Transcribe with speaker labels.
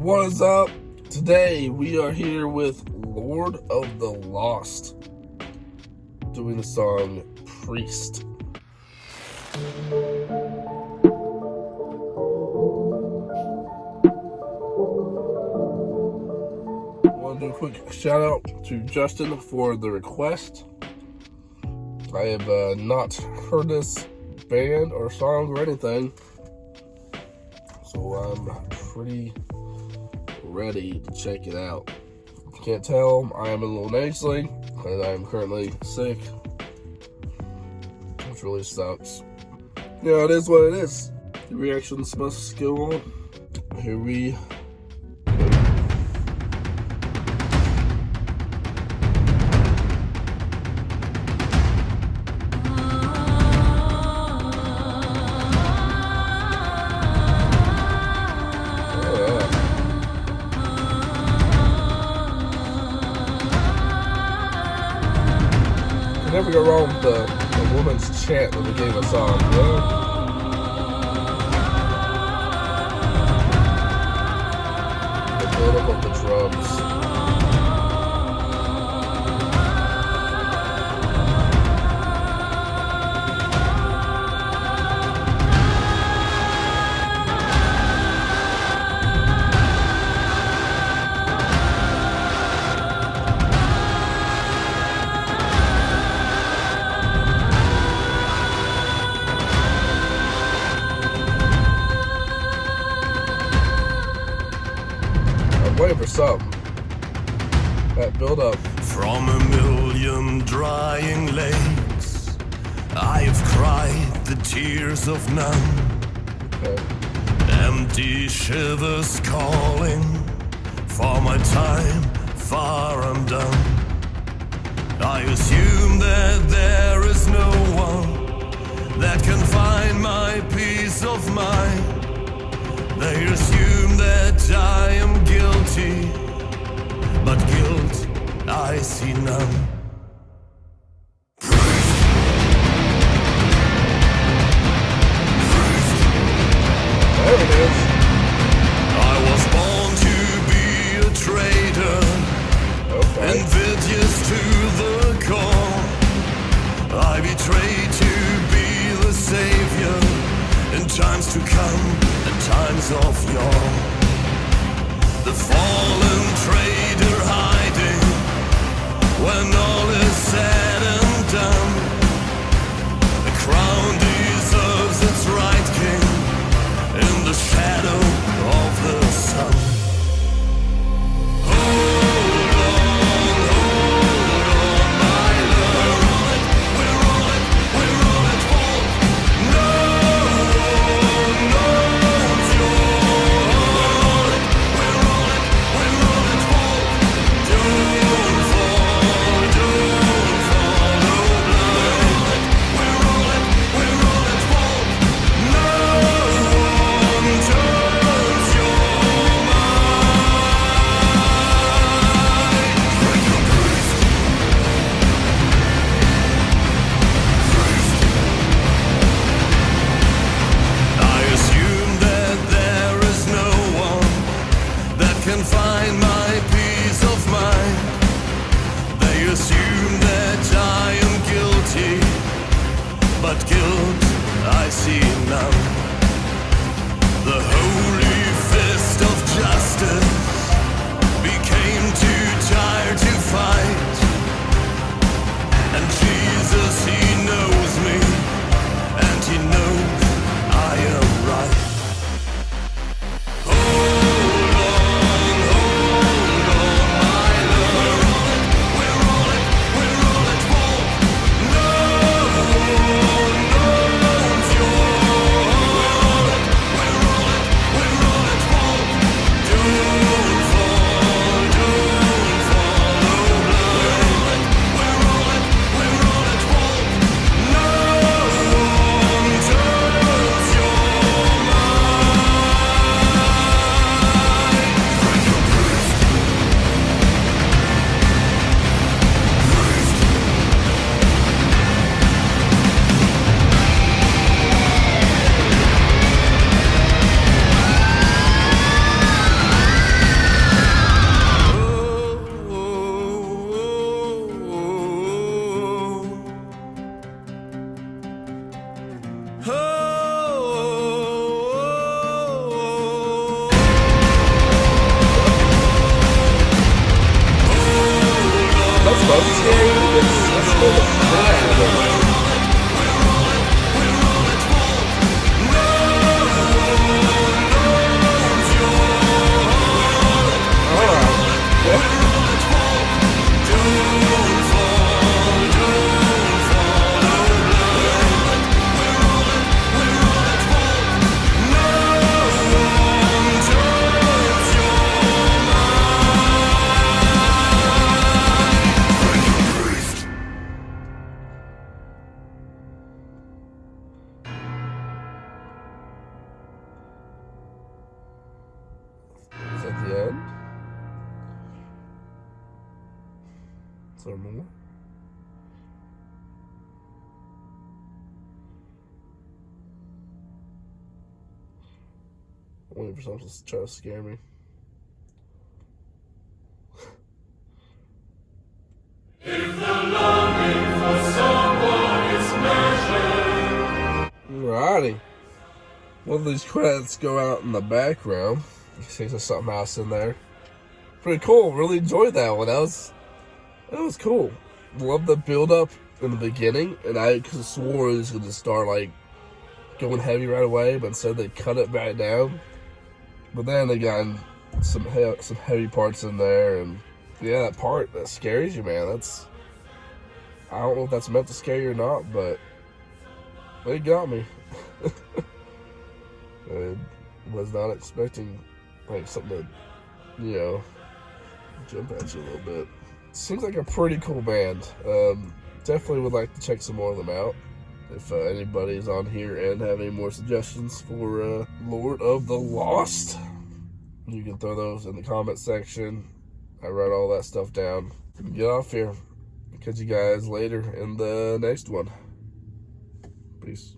Speaker 1: What is up? Today we are here with Lord of the Lost doing the song Priest. I want to do a quick shout out to Justin for the request. I have not heard this band or song or anything, so I'm pretty ready to check it out. If you can't tell, I am a little nasally and I'm currently sick, which really sucks. Yeah, it is what it is. The reactions must go on. Here we never go wrong with the woman's chant that we gave us on, the build-up of the drums. Waiting for something. That build up.
Speaker 2: From a million drying lakes, I have cried the tears of none.
Speaker 1: Okay.
Speaker 2: Empty shivers calling for my time far undone. I assume that there is no one that can find my peace of mind. They assume that I am guilty, but guilt I see none.
Speaker 1: There it is.
Speaker 2: I was born to be a traitor, invidious to the core. I betrayed to be the savior in times to come and times of yore. The fallen traitor hiding when all is said and done. The crown deserves its right king in the shadow of the sun. Hold on, my love. We're on it, hold. No one knows you're on it. We're on it, hold. Don't fall, no blood. We're on it, hold. No one turns your mind. Break your priest. I assume that there is no one that can find my peace of mind. They assume that I am guilty, but guilt I see none. The holy fist of justice became too tired to fight. And Jesus, he knows me, and he knows I am right. Hold on, my love. We're on it, hold. No one knows you're
Speaker 1: Is that the end? Is there more? I'm waiting for something to try to scare me. Alrighty. One of these credits go out in the background. You see there's something else in there. Pretty cool. Really enjoyed that one. That was cool. Love the build up in the beginning, and I swore it was going to start like going heavy right away, but instead they cut it back down. But then they got some heavy parts in there, and yeah, that part that scares you, man. I don't know if that's meant to scare you or not, but it got me. I was not expecting like something to, jump at you a little bit. Seems like a pretty cool band. Definitely would like to check some more of them out. If anybody's on here and have any more suggestions for Lord of the Lost, you can throw those in the comment section. I write all that stuff down. Get off here. Catch you guys later in the next one. Peace.